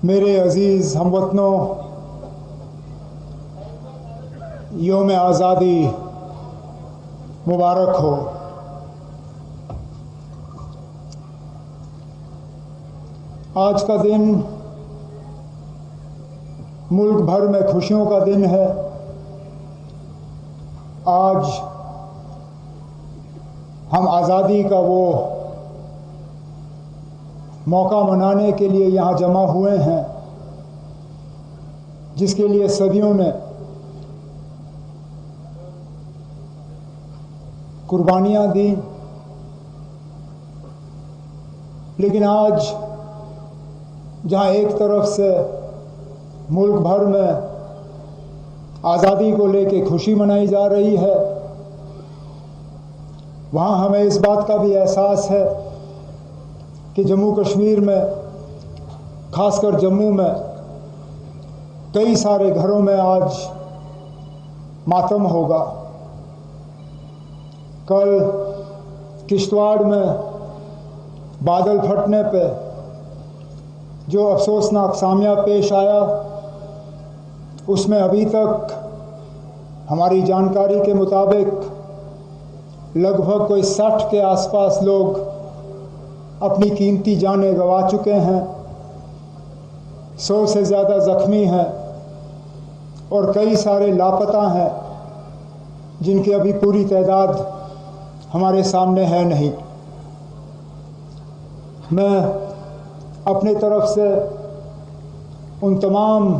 میرے عزیز ہم وطنوں، یوم آزادی مبارک ہو۔ آج کا دن ملک بھر میں خوشیوں کا دن ہے۔ آج ہم آزادی کا وہ موقع منانے کے لیے یہاں جمع ہوئے ہیں جس کے لیے صدیوں نے قربانیاں دیں، لیکن آج جہاں ایک طرف سے ملک بھر میں آزادی کو لے کے خوشی منائی جا رہی ہے، وہاں ہمیں اس بات کا بھی احساس ہے کہ جموں کشمیر میں، خاص کر جموں میں، کئی سارے گھروں میں آج ماتم ہوگا۔ کل کشتواڑ میں بادل پھٹنے پہ جو افسوسناک سامیہ پیش آیا، اس میں ابھی تک ہماری جانکاری کے مطابق لگ بھگ کوئی 60 کے آس پاس لوگ اپنی قیمتی جانیں گنوا چکے ہیں، 100 سے زیادہ زخمی ہیں اور کئی سارے لاپتہ ہیں جن کی ابھی پوری تعداد ہمارے سامنے ہے نہیں۔ میں اپنی طرف سے ان تمام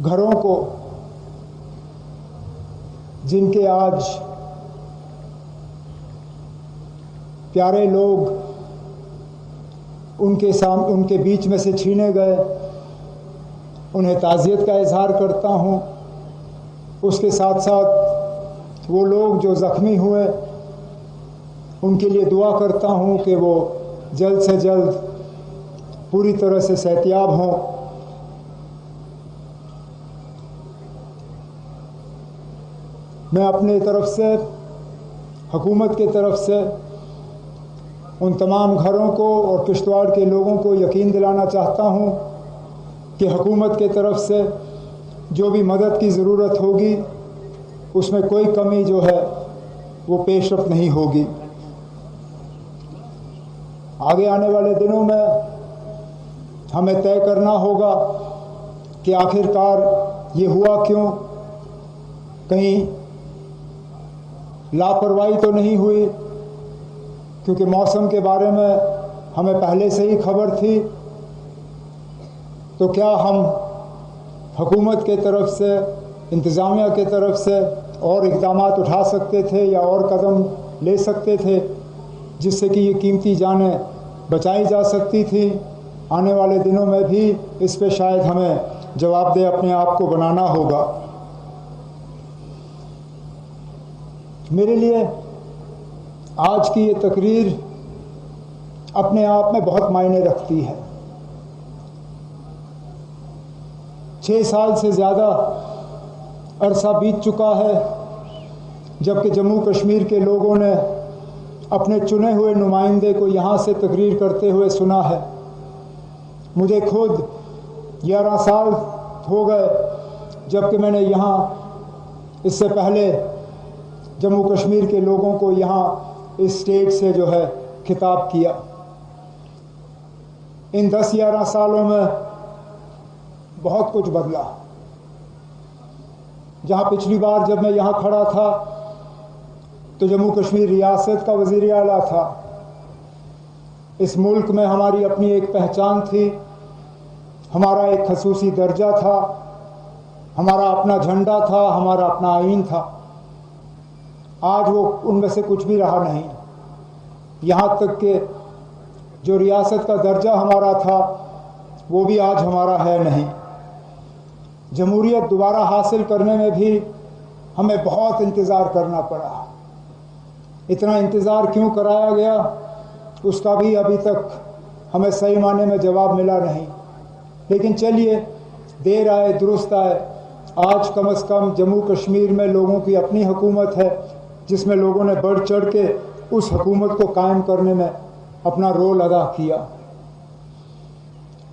گھروں کو جن کے آج پیارے لوگ ان کے بیچ میں سے چھینے گئے، انہیں تعزیت کا اظہار کرتا ہوں۔ اس کے ساتھ ساتھ وہ لوگ جو زخمی ہوئے ان کے لیے دعا کرتا ہوں کہ وہ جلد سے جلد پوری طرح سے صحتیاب ہوں۔ میں اپنے طرف سے، حکومت کی طرف سے ان تمام گھروں کو اور کشتواڑ کے لوگوں کو یقین دلانا چاہتا ہوں کہ حکومت کی طرف سے جو بھی مدد کی ضرورت ہوگی اس میں کوئی کمی جو ہے وہ پیش رفت نہیں ہوگی۔ آگے آنے والے دنوں میں ہمیں طے کرنا ہوگا کہ آخرکار یہ ہوا کیوں، کہیں لاپرواہی تو نہیں ہوئی، کیونکہ موسم کے بارے میں ہمیں پہلے سے ہی خبر تھی، تو کیا ہم حکومت کے طرف سے، انتظامیہ کے طرف سے اور اقدامات اٹھا سکتے تھے یا اور قدم لے سکتے تھے جس سے کہ یہ قیمتی جانیں بچائی جا سکتی تھی؟ آنے والے دنوں میں بھی اس پہ شاید ہمیں جواب دہ اپنے آپ کو بنانا ہوگا۔ میرے لیے آج کی یہ تقریر اپنے آپ میں بہت معنی رکھتی ہے۔ 6 سال سے زیادہ عرصہ بیت چکا ہے جبکہ جموں کشمیر کے لوگوں نے اپنے چنے ہوئے نمائندے کو یہاں سے تقریر کرتے ہوئے سنا ہے۔ مجھے خود 11 سال ہو گئے جبکہ میں نے یہاں اس سے پہلے جموں کشمیر کے لوگوں کو یہاں اس اسٹیج سے جو ہے خطاب کیا۔ ان 10-11 سالوں میں بہت کچھ بدلا۔ جہاں پچھلی بار جب میں یہاں کھڑا تھا تو جموں کشمیر ریاست کا وزیر اعلیٰ تھا، اس ملک میں ہماری اپنی ایک پہچان تھی، ہمارا ایک خصوصی درجہ تھا، ہمارا اپنا جھنڈا تھا، ہمارا اپنا آئین تھا۔ آج وہ ان میں سے کچھ بھی رہا نہیں، یہاں تک کہ جو ریاست کا درجہ ہمارا تھا وہ بھی آج ہمارا ہے نہیں۔ جمہوریت دوبارہ حاصل کرنے میں بھی ہمیں بہت انتظار کرنا پڑا۔ اتنا انتظار کیوں کرایا گیا اس کا بھی ابھی تک ہمیں صحیح معنی میں جواب ملا نہیں، لیکن چلیے، دیر آئے درست آئے۔ آج کم از کم جموں کشمیر میں لوگوں کی اپنی حکومت ہے جس میں لوگوں نے بڑھ چڑھ کے اس حکومت کو قائم کرنے میں اپنا رول ادا کیا۔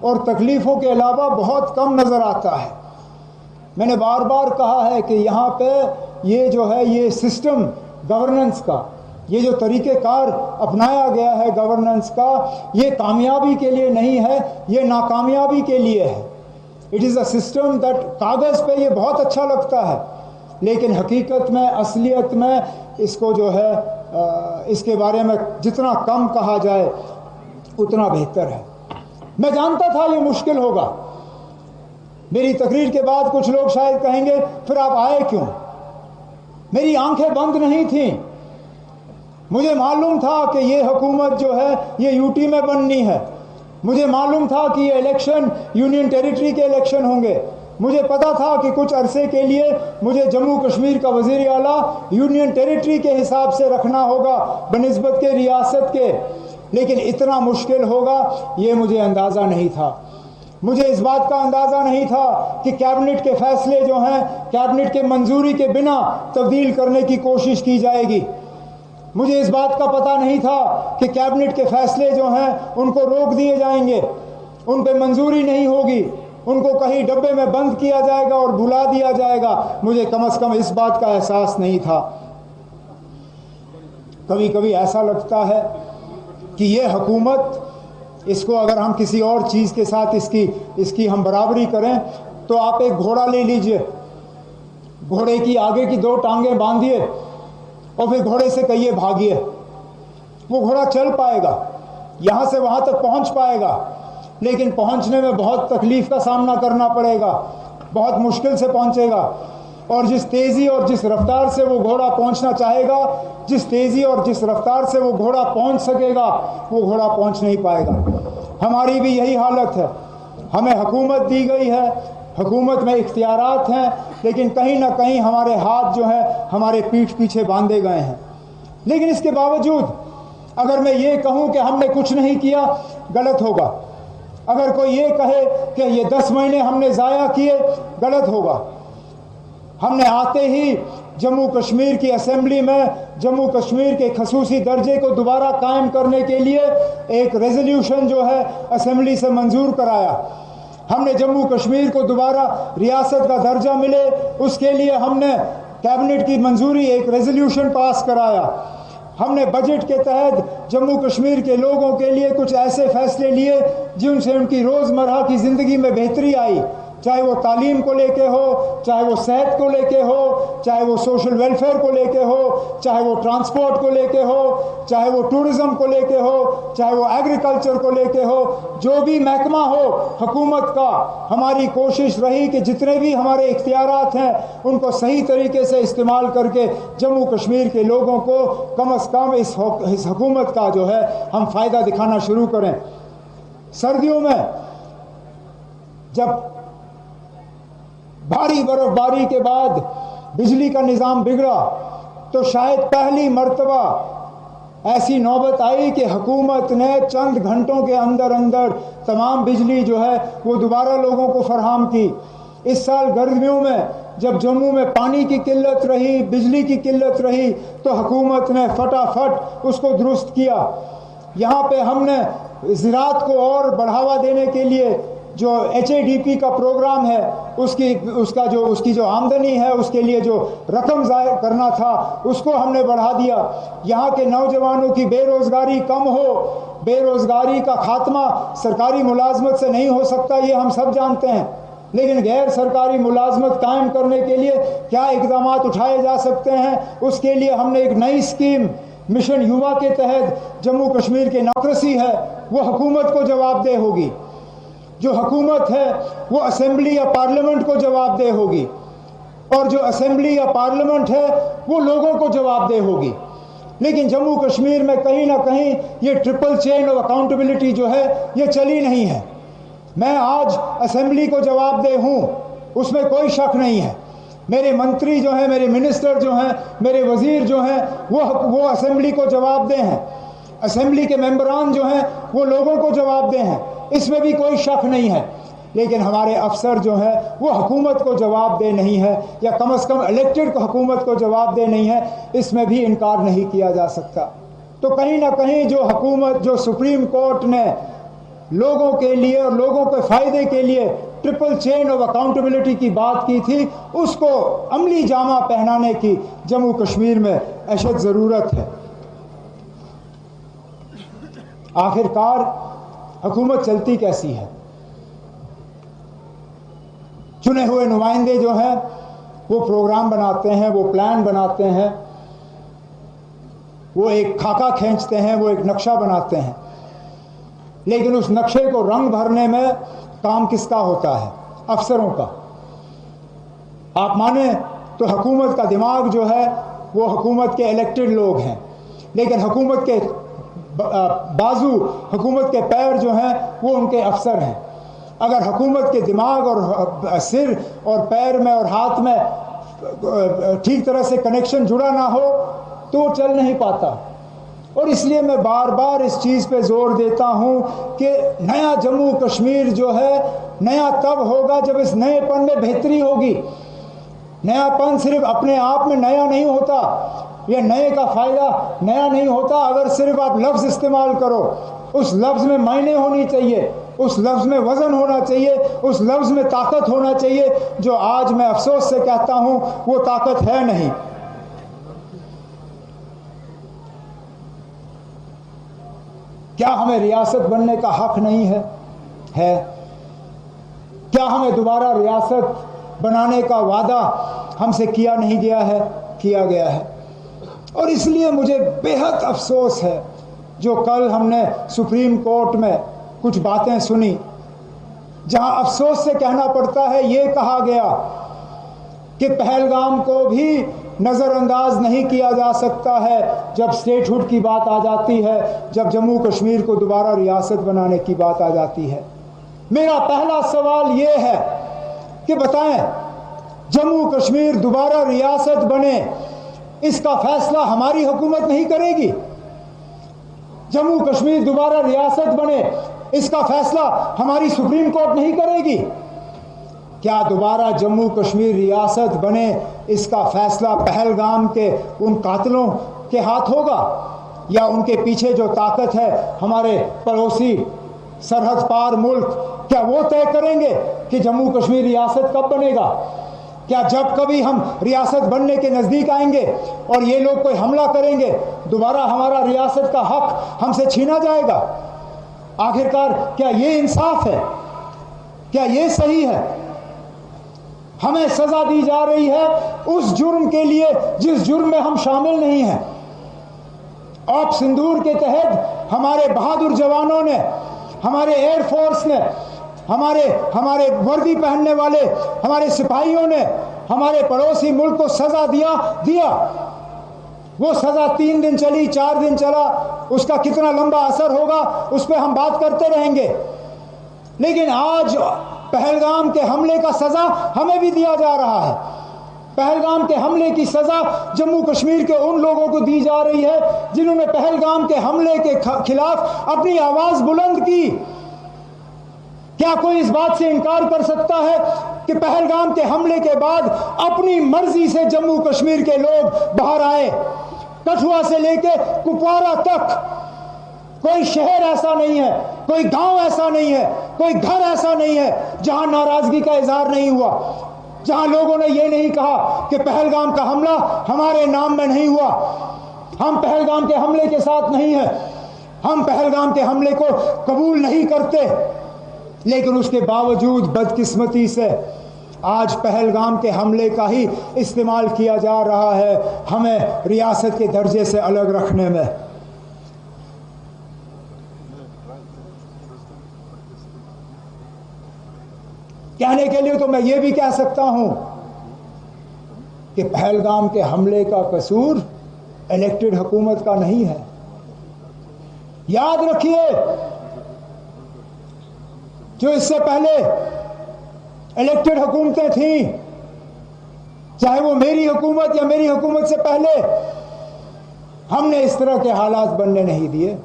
اور تکلیفوں کے علاوہ بہت کم نظر آتا ہے۔ میں نے بار بار کہا ہے کہ یہاں پہ یہ جو ہے یہ سسٹم گورننس کا، یہ جو طریقہ کار اپنایا گیا ہے گورننس کا، یہ کامیابی کے لیے نہیں ہے، یہ ناکامیابی کے لیے ہے۔ It is a system that کاغذ پہ یہ بہت اچھا لگتا ہے، لیکن حقیقت میں، اصلیت میں اس کو جو ہے اس کے بارے میں جتنا کم کہا جائے اتنا بہتر ہے۔ میں جانتا تھا یہ مشکل ہوگا۔ میری تقریر کے بعد کچھ لوگ شاید کہیں گے پھر آپ آئے کیوں؟ میری آنکھیں بند نہیں تھیں، مجھے معلوم تھا کہ یہ حکومت جو ہے یہ یو ٹی میں بننی ہے، مجھے معلوم تھا کہ یہ الیکشن یونین ٹیریٹری کے الیکشن ہوں گے، مجھے پتا تھا کہ کچھ عرصے کے لیے مجھے جموں کشمیر کا وزیر اعلیٰ یونین ٹیریٹری کے حساب سے رکھنا ہوگا بنسبت کے ریاست کے، لیکن اتنا مشکل ہوگا یہ مجھے اندازہ نہیں تھا۔ مجھے اس بات کا اندازہ نہیں تھا کہ کیبنٹ کے فیصلے جو ہیں کیبنٹ کے منظوری کے بنا تبدیل کرنے کی کوشش کی جائے گی۔ مجھے اس بات کا پتہ نہیں تھا کہ کیبنٹ کے فیصلے جو ہیں ان کو روک دیے جائیں گے، ان پہ منظوری نہیں ہوگی، ان کو کہیں ڈبے میں بند کیا جائے گا اور بھلا دیا جائے گا۔ مجھے کم از کم اس بات کا احساس نہیں تھا۔ کبھی کبھی ایسا لگتا ہے کہ یہ حکومت، اس کو اگر ہم کسی اور چیز کے ساتھ اس کی ہم برابری کریں تو آپ ایک گھوڑا لے لیجئے، گھوڑے کی آگے کی 2 ٹانگیں باندھیے اور پھر گھوڑے سے کہیے بھاگیے، وہ گھوڑا چل پائے گا، یہاں سے وہاں تک پہنچ پائے گا، لیکن پہنچنے میں بہت تکلیف کا سامنا کرنا پڑے گا، بہت مشکل سے پہنچے گا، اور جس تیزی اور جس رفتار سے وہ گھوڑا پہنچنا چاہے گا، جس تیزی اور جس رفتار سے وہ گھوڑا پہنچ سکے گا، وہ گھوڑا پہنچ نہیں پائے گا۔ ہماری بھی یہی حالت ہے، ہمیں حکومت دی گئی ہے، حکومت میں اختیارات ہیں، لیکن کہیں نہ کہیں ہمارے ہاتھ جو ہیں ہمارے پیٹھ پیچھے باندھے گئے ہیں۔ لیکن اس کے باوجود اگر میں یہ کہوں کہ ہم نے کچھ نہیں کیا، غلط ہوگا۔ اگر کوئی یہ کہے کہ یہ 10 مہینے ہم نے ضائع کیے، غلط ہوگا۔ ہم نے آتے ہی جموں کشمیر کی اسمبلی میں جموں کشمیر کے خصوصی درجے کو دوبارہ قائم کرنے کے لیے ایک ریزولوشن جو ہے اسمبلی سے منظور کرایا۔ ہم نے جموں کشمیر کو دوبارہ ریاست کا درجہ ملے، اس کے لیے ہم نے کیبنٹ کی منظوری ایک ریزولوشن پاس کرایا۔ ہم نے بجٹ کے تحت جموں کشمیر کے لوگوں کے لیے کچھ ایسے فیصلے لیے جن سے ان کی روزمرہ کی زندگی میں بہتری آئی، چاہے وہ تعلیم کو لے کے ہو، چاہے وہ صحت کو لے کے ہو، چاہے وہ سوشل ویلفیئر کو لے کے ہو، چاہے وہ ٹرانسپورٹ کو لے کے ہو، چاہے وہ ٹورزم کو لے کے ہو، چاہے وہ ایگریکلچر کو لے کے ہو، جو بھی محکمہ ہو حکومت کا، ہماری کوشش رہی کہ جتنے بھی ہمارے اختیارات ہیں ان کو صحیح طریقے سے استعمال کر کے جموں کشمیر کے لوگوں کو کم از کم اس حکومت کا جو ہے ہم فائدہ دکھانا شروع کریں۔ سردیوں میں جب بھاری برف باری کے بعد بجلی کا نظام بگڑا تو شاید پہلی مرتبہ ایسی نوبت آئی کہ حکومت نے چند گھنٹوں کے اندر اندر تمام بجلی جو ہے وہ دوبارہ لوگوں کو فراہم کی۔ اس سال گرمیوں میں جب جموں میں پانی کی قلت رہی، بجلی کی قلت رہی، تو حکومت نے فٹافٹ اس کو درست کیا۔ یہاں پہ ہم نے زراعت کو اور بڑھاوا دینے کے لیے جو HADP کا پروگرام ہے اس کی جو آمدنی ہے، اس کے لیے جو رقم ضائع کرنا تھا اس کو ہم نے بڑھا دیا۔ یہاں کے نوجوانوں کی بے روزگاری کم ہو، بے روزگاری کا خاتمہ سرکاری ملازمت سے نہیں ہو سکتا، یہ ہم سب جانتے ہیں، لیکن غیر سرکاری ملازمت قائم کرنے کے لیے کیا اقدامات اٹھائے جا سکتے ہیں، اس کے لیے ہم نے ایک نئی اسکیم مشن یووا کے تحت جموں کشمیر کی نوکرسی ہے وہ حکومت کو جواب دہ ہوگی، جو حکومت ہے وہ اسمبلی یا پارلیمنٹ کو جواب دہ ہوگی، اور جو اسمبلی یا پارلیمنٹ ہے وہ لوگوں کو جواب دہ ہوگی۔ لیکن جموں کشمیر میں کہیں نہ کہیں یہ ٹرپل چین آف اکاؤنٹیبلٹی جو ہے یہ چلی نہیں ہے۔ میں آج اسمبلی کو جواب دہ ہوں، اس میں کوئی شک نہیں ہے۔ میرے منتری جو ہیں، میرے منسٹر جو ہیں، میرے وزیر جو ہیں وہ اسمبلی کو جواب دہ ہیں، اسمبلی کے ممبران جو ہیں وہ لوگوں کو جواب دہ ہیں، اس میں بھی کوئی شک نہیں ہے۔ لیکن ہمارے افسر جو ہیں وہ حکومت کو جواب دہ نہیں ہے، یا کم از کم الیکٹڈ حکومت کو جواب دہ نہیں ہے، اس میں بھی انکار نہیں کیا جا سکتا۔ تو کہیں نہ کہیں جو حکومت، جو سپریم کورٹ نے لوگوں کے لیے اور لوگوں کے فائدے کے لیے ٹرپل چین آف اکاؤنٹیبلٹی کی بات کی تھی، اس کو عملی جامہ پہنانے کی جموں کشمیر میں اشد ضرورت ہے۔ آخر کار حکومت چلتی کیسی ہے؟ چنے ہوئے نمائندے جو ہیں وہ پروگرام بناتے ہیں، وہ پلان بناتے ہیں، وہ ایک خاکہ کھینچتے ہیں، وہ ایک نقشہ بناتے ہیں، لیکن اس نقشے کو رنگ بھرنے میں کام کس کا ہوتا ہے؟ افسروں کا۔ آپ مانیں تو حکومت کا دماغ جو ہے وہ حکومت کے الیکٹڈ لوگ ہیں، لیکن حکومت کے بازو، حکومت کے پیر جو ہیں وہ ان کے افسر ہیں۔ اگر حکومت کے دماغ اور سر اور پیر میں اور ہاتھ میں ٹھیک طرح سے کنیکشن جڑا نہ ہو تو وہ چل نہیں پاتا۔ اور اس لیے میں بار بار اس چیز پہ زور دیتا ہوں کہ نیا جموں کشمیر جو ہے نیا تب ہوگا جب اس نئے پن میں بہتری ہوگی۔ نیا پن صرف اپنے آپ میں نیا نہیں ہوتا، یہ نئے کا فائدہ نیا نہیں ہوتا اگر صرف آپ لفظ استعمال کرو۔ اس لفظ میں معنی ہونی چاہیے، اس لفظ میں وزن ہونا چاہیے، اس لفظ میں طاقت ہونا چاہیے، جو آج میں افسوس سے کہتا ہوں وہ طاقت ہے نہیں۔ کیا ہمیں ریاست بننے کا حق نہیں ہے؟ کیا ہمیں دوبارہ ریاست بنانے کا وعدہ ہم سے کیا نہیں گیا ہے؟ کیا گیا ہے۔ اور اس لیے مجھے بے حد افسوس ہے جو کل ہم نے سپریم کورٹ میں کچھ باتیں سنی، جہاں افسوس سے کہنا پڑتا ہے یہ کہا گیا کہ پہلگام کو بھی نظر انداز نہیں کیا جا سکتا ہے جب اسٹیٹ ہوڈ کی بات آ جاتی ہے، جب جموں کشمیر کو دوبارہ ریاست بنانے کی بات آ جاتی ہے۔ میرا پہلا سوال یہ ہے کہ بتائیں، جموں کشمیر دوبارہ ریاست بنے اس کا فیصلہ ہماری حکومت نہیں کرے گی؟ جموں کشمیر دوبارہ ریاست بنے اس کا فیصلہ ہماری سپریم کورٹ نہیں کرے گی؟ کیا دوبارہ جموں کشمیر ریاست بنے اس کا فیصلہ پہلگام کے ان قاتلوں کے ہاتھ ہوگا، یا ان کے پیچھے جو طاقت ہے ہمارے پڑوسی سرحد پار ملک، کیا وہ طے کریں گے کہ جموں کشمیر ریاست کب بنے گا؟ کیا جب کبھی ہم ریاست بننے کے نزدیک آئیں گے اور یہ لوگ کوئی حملہ کریں گے دوبارہ ہمارا ریاست کا حق ہم سے چھینا جائے گا؟ آخرکار کیا یہ انصاف ہے؟ کیا یہ صحیح ہے؟ ہمیں سزا دی جا رہی ہے اس جرم کے لیے جس جرم میں ہم شامل نہیں ہیں۔ آپ سندور کے تحت ہمارے بہادر جوانوں نے، ہمارے ایئر فورس نے، ہمارے وردی پہننے والے ہمارے سپاہیوں نے ہمارے پڑوسی ملک کو سزا دیا۔ وہ سزا 3 دن چلی، 4 دن چلا، اس کا کتنا لمبا اثر ہوگا اس پہ ہم بات کرتے رہیں گے، لیکن آج پہلگام کے حملے کا سزا ہمیں بھی دیا جا رہا ہے۔ پہلگام کے حملے کی سزا جموں کشمیر کے ان لوگوں کو دی جا رہی ہے جنہوں نے پہلگام کے حملے کے خلاف اپنی آواز بلند کی۔ کیا کوئی اس بات سے انکار کر سکتا ہے کہ پہلگام کے حملے کے بعد اپنی مرضی سے جموں کشمیر کے لوگ باہر آئے؟ کٹھوا سے لے کے کپوارہ تک کوئی شہر ایسا نہیں ہے، کوئی گاؤں ایسا نہیں ہے، کوئی گھر ایسا نہیں ہے جہاں ناراضگی کا اظہار نہیں ہوا، جہاں لوگوں نے یہ نہیں کہا کہ پہلگام کا حملہ ہمارے نام میں نہیں ہوا، ہم پہلگام کے حملے کے ساتھ نہیں ہیں، ہم پہلگام کے حملے کو قبول نہیں کرتے۔ لیکن اس کے باوجود بدقسمتی سے آج پہلگام کے حملے کا ہی استعمال کیا جا رہا ہے ہمیں ریاست کے درجے سے الگ رکھنے میں۔ کہنے کے لیے تو میں یہ بھی کہہ سکتا ہوں کہ پہلگام کے حملے کا قصور الیکٹڈ حکومت کا نہیں ہے۔ یاد رکھیے، جو اس سے پہلے الیکٹڈ حکومتیں تھیں، چاہے وہ میری حکومت یا میری حکومت سے پہلے، ہم نے اس طرح کے حالات بننے نہیں دیے۔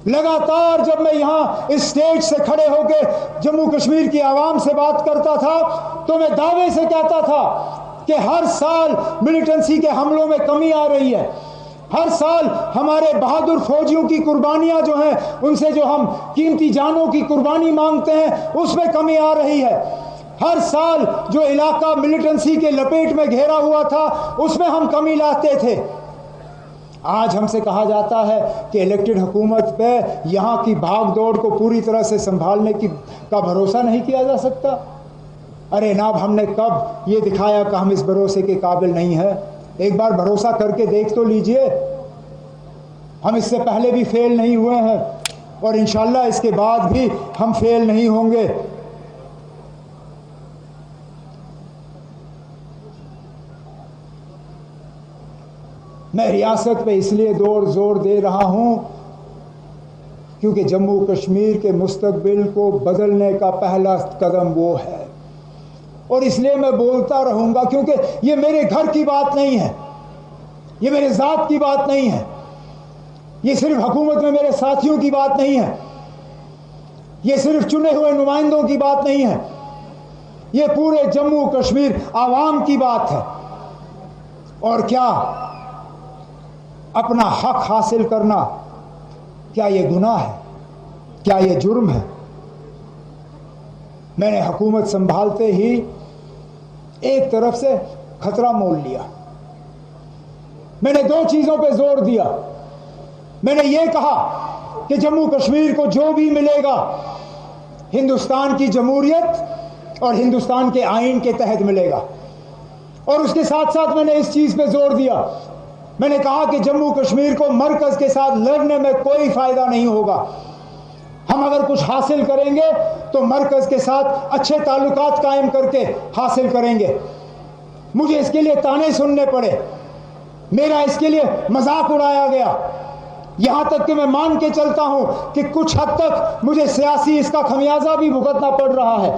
لگاتار جب میں یہاں اس اسٹیج سے کھڑے ہو کے جموں کشمیر کی عوام سے بات کرتا تھا تو میں دعوے سے کہتا تھا کہ ہر سال ملیٹنسی کے حملوں میں کمی آ رہی ہے، ہر سال ہمارے بہادر فوجیوں کی قربانیاں جو ہیں، ان سے جو ہم قیمتی جانوں کی قربانی مانگتے ہیں، اس میں کمی آ رہی ہے۔ ہر سال جو علاقہ ملیٹنسی کے لپیٹ میں گھیرا ہوا تھا، اس میں ہم کمی لاتے تھے۔ آج ہم سے کہا جاتا ہے کہ الیکٹڈ حکومت پہ یہاں کی بھاگ دوڑ کو پوری طرح سے سنبھالنے کا بھروسہ نہیں کیا جا سکتا۔ ارے ناب، ہم نے کب یہ دکھایا کہ ہم اس بھروسے کے قابل نہیں ہیں؟ ایک بار بھروسہ کر کے دیکھ تو لیجئے۔ ہم اس سے پہلے بھی فیل نہیں ہوئے ہیں، اور انشاءاللہ اس کے بعد بھی ہم فیل نہیں ہوں گے۔ میں ریاست پہ اس لیے زور دے رہا ہوں کیونکہ جموں کشمیر کے مستقبل کو بدلنے کا پہلا قدم وہ ہے، اور اس لیے میں بولتا رہوں گا، کیونکہ یہ میرے گھر کی بات نہیں ہے، یہ میرے ذات کی بات نہیں ہے، یہ صرف حکومت میں میرے ساتھیوں کی بات نہیں ہے، یہ صرف چنے ہوئے نمائندوں کی بات نہیں ہے، یہ پورے جموں کشمیر عوام کی بات ہے۔ اور کیا اپنا حق حاصل کرنا، کیا یہ گناہ ہے؟ کیا یہ جرم ہے؟ میں نے حکومت سنبھالتے ہی ایک طرف سے خطرہ مول لیا۔ میں نے دو چیزوں پہ زور دیا۔ میں نے یہ کہا کہ جموں کشمیر کو جو بھی ملے گا ہندوستان کی جمہوریت اور ہندوستان کے آئین کے تحت ملے گا، اور اس کے ساتھ ساتھ میں نے اس چیز پہ زور دیا، میں نے کہا کہ جموں کشمیر کو مرکز کے ساتھ لڑنے میں کوئی فائدہ نہیں ہوگا۔ ہم اگر کچھ حاصل کریں گے تو مرکز کے ساتھ اچھے تعلقات قائم کر کے حاصل کریں گے۔ مجھے اس کے لیے تانے سننے پڑے، میرا اس کے لیے مذاق اڑایا گیا، یہاں تک کہ میں مان کے چلتا ہوں کہ کچھ حد تک مجھے سیاسی اس کا خمیازہ بھی بھگتنا پڑ رہا ہے،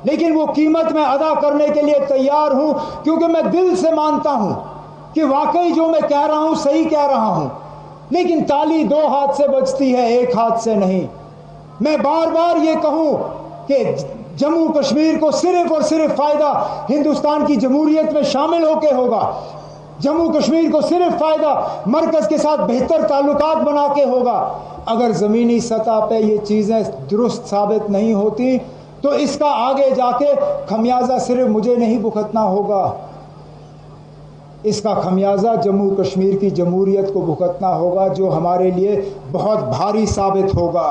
لیکن وہ قیمت میں ادا کرنے کے لیے تیار ہوں، کیونکہ میں دل سے مانتا ہوں کہ واقعی جو میں کہہ رہا ہوں صحیح کہہ رہا ہوں۔ لیکن تالی دو ہاتھ سے بجتی ہے، ایک ہاتھ سے نہیں۔ میں بار بار یہ کہوں کہ جموں کشمیر کو صرف اور صرف فائدہ ہندوستان کی جمہوریت میں شامل ہو کے ہوگا، جموں کشمیر کو صرف فائدہ مرکز کے ساتھ بہتر تعلقات بنا کے ہوگا۔ اگر زمینی سطح پہ یہ چیزیں درست ثابت نہیں ہوتی تو اس کا آگے جا کے خمیازہ صرف مجھے نہیں بھگتنا ہوگا، اس کا خمیازہ جموں کشمیر کی جمہوریت کو بھگتنا ہوگا، جو ہمارے لیے بہت بھاری ثابت ہوگا۔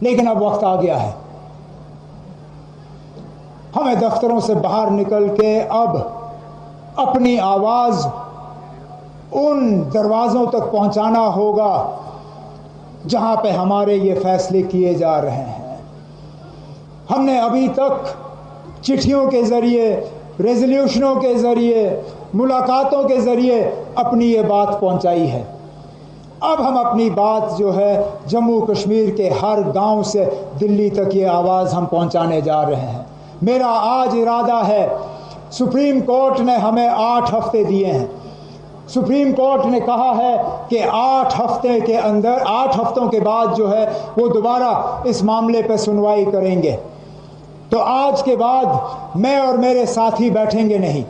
لیکن اب وقت آ گیا ہے، ہمیں دفتروں سے باہر نکل کے اب اپنی آواز ان دروازوں تک پہنچانا ہوگا جہاں پہ ہمارے یہ فیصلے کیے جا رہے ہیں۔ ہم نے ابھی تک چٹھیوں کے ذریعے، ریزولوشنوں کے ذریعے، ملاقاتوں کے ذریعے اپنی یہ بات پہنچائی ہے۔ اب ہم اپنی بات جو ہے جموں کشمیر کے ہر گاؤں سے دلی تک یہ آواز ہم پہنچانے جا رہے ہیں۔ میرا آج ارادہ ہے، سپریم کورٹ نے ہمیں 8 ہفتے دیے ہیں، سپریم کورٹ نے کہا ہے کہ 8 ہفتے کے اندر، 8 ہفتوں کے بعد جو ہے وہ دوبارہ اس معاملے پہ سنوائی کریں گے۔ تو آج کے بعد میں اور میرے ساتھی بیٹھیں گے نہیں،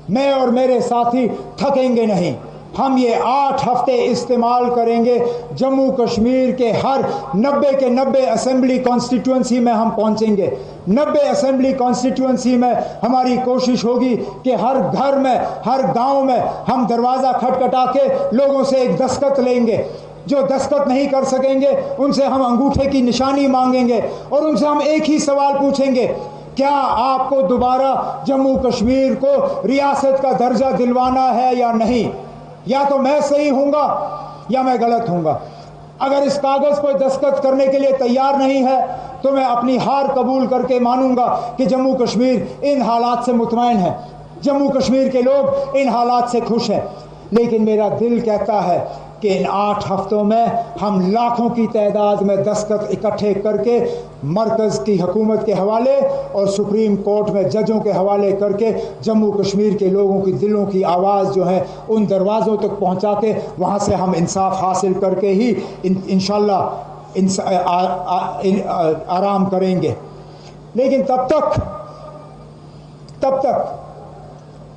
میں اور میرے ساتھی تھکیں گے نہیں، ہم یہ 8 ہفتے استعمال کریں گے، جموں کشمیر کے ہر 90 کے 90 اسمبلی کانسٹیٹوئنسی میں ہم پہنچیں گے۔ 90 اسمبلی کانسٹیٹوئنسی میں ہماری کوشش ہوگی کہ ہر گھر میں، ہر گاؤں میں ہم دروازہ کھٹکھٹا کے لوگوں سے ایک دستخط لیں گے۔ جو دستخط نہیں کر سکیں گے ان سے ہم انگوٹھے کی نشانی مانگیں گے، اور ان سے ہم ایک ہی سوال پوچھیں گے، کیا آپ کو دوبارہ جموں کشمیر کو ریاست کا درجہ دلوانا ہے یا نہیں؟ یا تو میں صحیح ہوں گا یا میں غلط ہوں گا۔ اگر اس کاغذ کو دستخط کرنے کے لیے تیار نہیں ہے تو میں اپنی ہار قبول کر کے مانوں گا کہ جموں کشمیر ان حالات سے مطمئن ہے، جموں کشمیر کے لوگ ان حالات سے خوش ہیں۔ لیکن میرا دل کہتا ہے کہ ان 8 ہفتوں میں ہم لاکھوں کی تعداد میں دستخط اکٹھے کر کے مرکز کی حکومت کے حوالے اور سپریم کورٹ میں ججوں کے حوالے کر کے جموں کشمیر کے لوگوں کی دلوں کی آواز جو ہے ان دروازوں تک پہنچا کے وہاں سے ہم انصاف حاصل کر کے ہی انشاءاللہ آرام کریں گے۔ لیکن تب تک